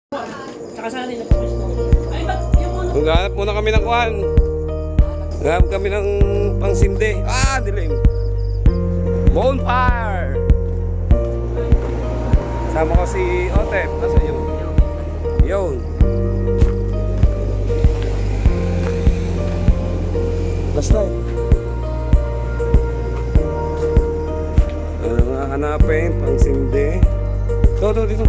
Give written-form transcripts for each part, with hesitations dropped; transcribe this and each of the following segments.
Saka sana nila pwesto. Ay, ba't yung ano? Maghanap muna kami ng kuhan. Maghanap kami ng pangsindi. Ah, dilim. Bonfire! Sama ko si Otep. Nasa yun? Yun. Basta eh. Ano nga hanapin? Pangsindi. Ito, dito.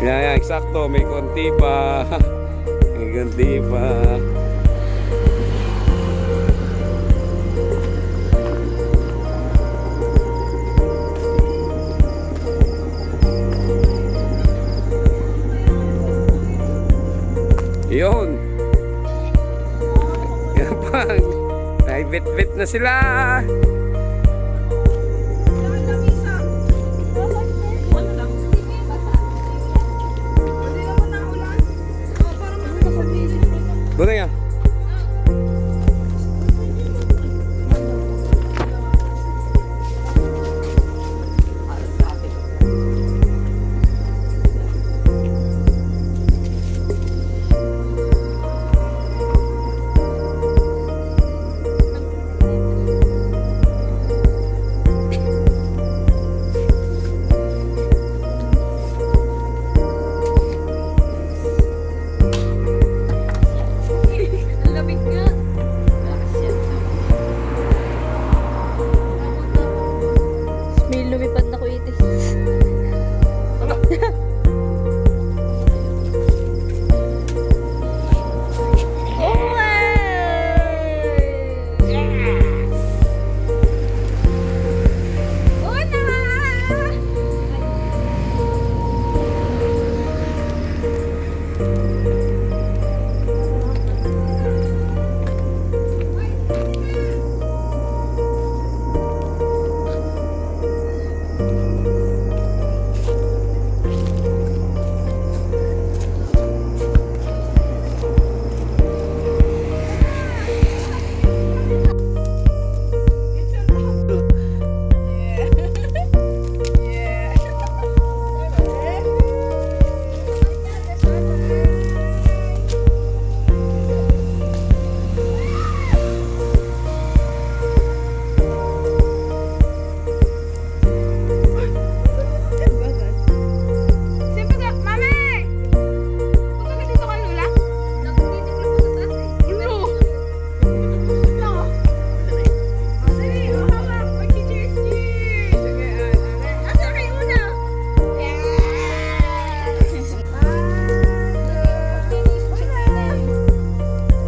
Yan, eksakto. May konti pa. May konti pa. Yun. Yan pa. Ay, bit-bit na sila. Buti nga. May lumipad na kuitis.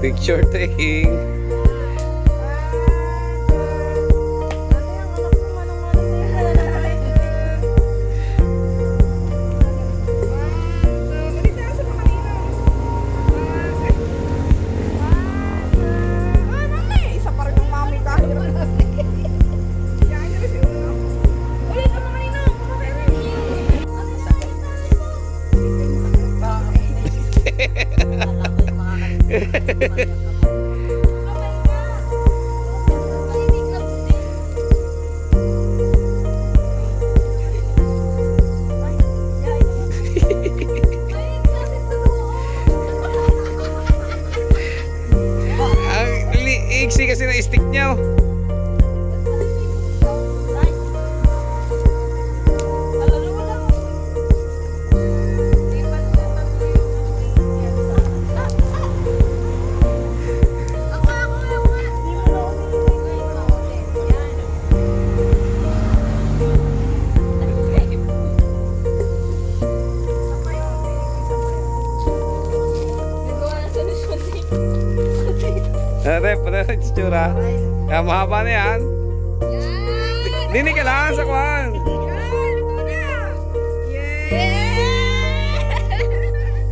Picture taking. Ang iksi kasi ng stick niya. Pwede sa tsura. Kaya mahaba na yan. Dini ka lang sa kwan.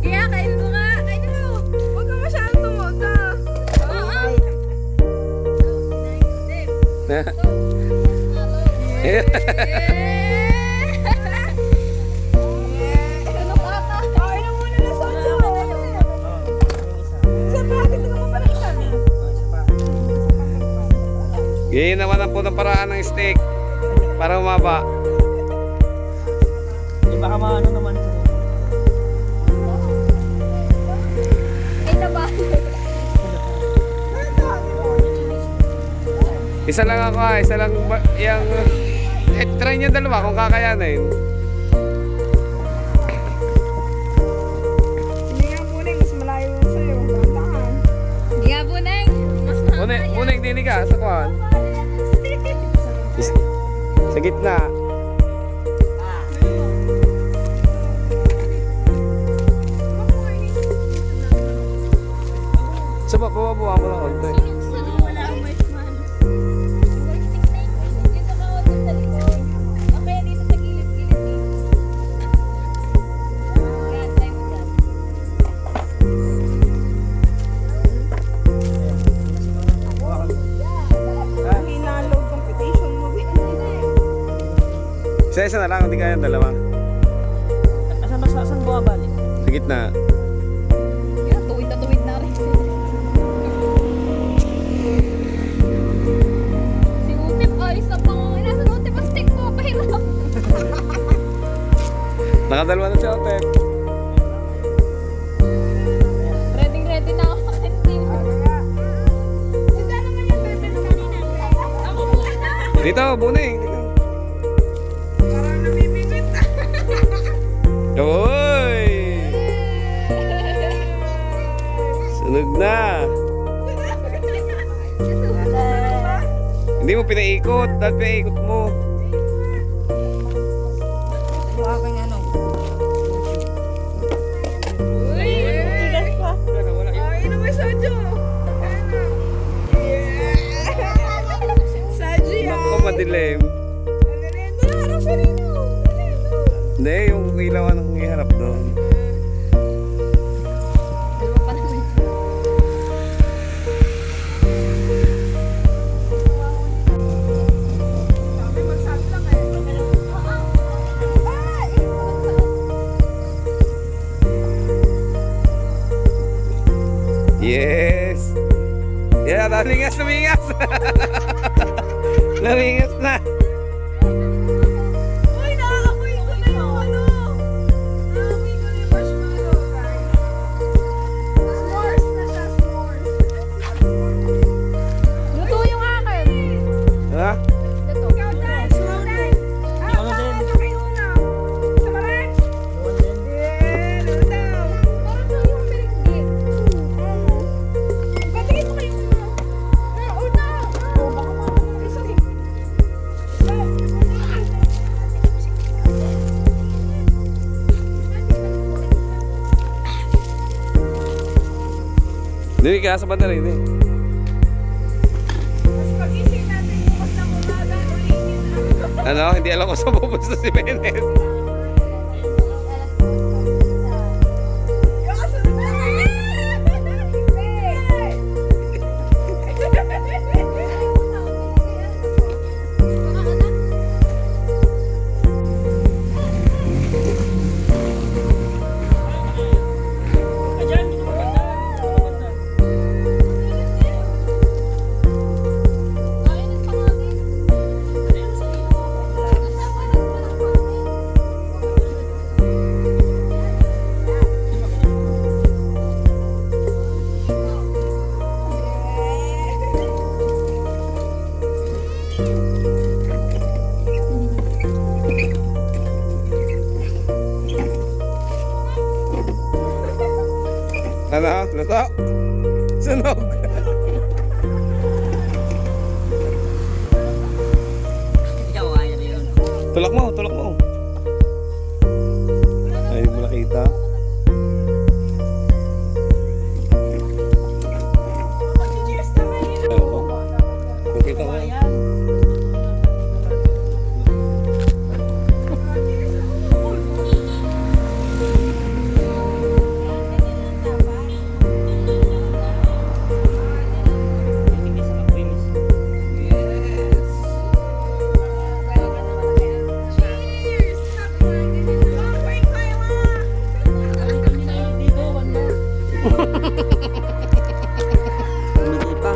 Kaya kain mo nga. Kain mo. Huwag ka masyadong tumuta. Ganyan naman ang po ng paraan ng steak para umaba. Isa lang ako isa lang yung... try nyo dalawa kung kakayanin. Hindi nga po, Neng. Mas malayo yun sa'yo. Tantahan. Hindi nga po, Neng. Mas mahal. Unang dinig ka sa kuhan. Sa gitna. Sa baba mo lang konti. Wala ang marshmallow. Dito ka ako sa likod. Okay, dito sa gilid-gilid dito. Yan, try mo dyan. Hinalog competition mo. Isa na lang, hindi kaya dalawa. Asan bumabalik? Sa gitna. Yan, tuwid na rin. Si Utip, ayos na pang nasa Utip ang stick ko. Pahirap. Nakadalawa na siya, Otep. Ready na ako makantin. Saan naman yung bebel kanina? Ako muna. Dito, buning. Dito. Parang namimingit. Uy! Sunog na. Hindi mo pinaikot. Dahil pinaikot mo. Yung aking ano? Uy! Tigas pa. Wala yung... Ay, ano ba Sadyo? Sadyo yan! Naku, madilim. Alendo na, harap sa rino. Hindi, yung ilaw ang iharap doon. Dalawa pa naman. Sabi mag-salt lang eh. Yes! Yeah, lumingas! Lumingas na! Uy, nakakamoy ko na yung ano. Nakakamoy ko na yung marshmallow, guys. S'mores na siya, s'mores. Luto yung akin. Ha? Luto. Ikaw, Tay. Slow down. Ako na din. Ano kayo na? Sama rin? Yeah, luto. Parang lang yung merengue. Patingin mo kayo na. Una. Baka mga isa eh. Hindi ka sa banda rin eh. Mas pag-isip natin bukas ng umaga, ulitin natin. Ano? Hindi alam ko saan pupunta si Bennett. Yung kasunod na. Ayan, dito maganda. Maganda. Ano? Luto? Sunog! Ikaw, kaya na yun. Tulak mo! Ay, mo nakita. Nakita ko. Ayan. Hindi sa kaprimis. Hindi na yun dito, one more. Hindi pa.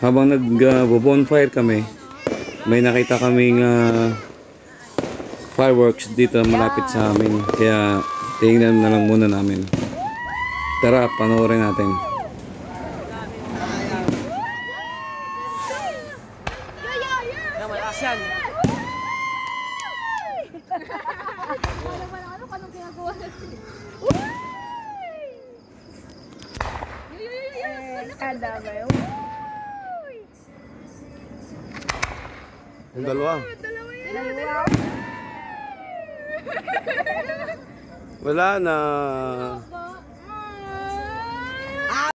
Habang nag-bonfire kami, may nakita kaming fireworks dito malapit sa amin. Kaya tingnan na lang muna namin. Tara, panoorin natin. Kaya malakas yan. Ano ka nung ginagawa natin? Kada ba yun? Yung dalawa. Dalawa. Wala na.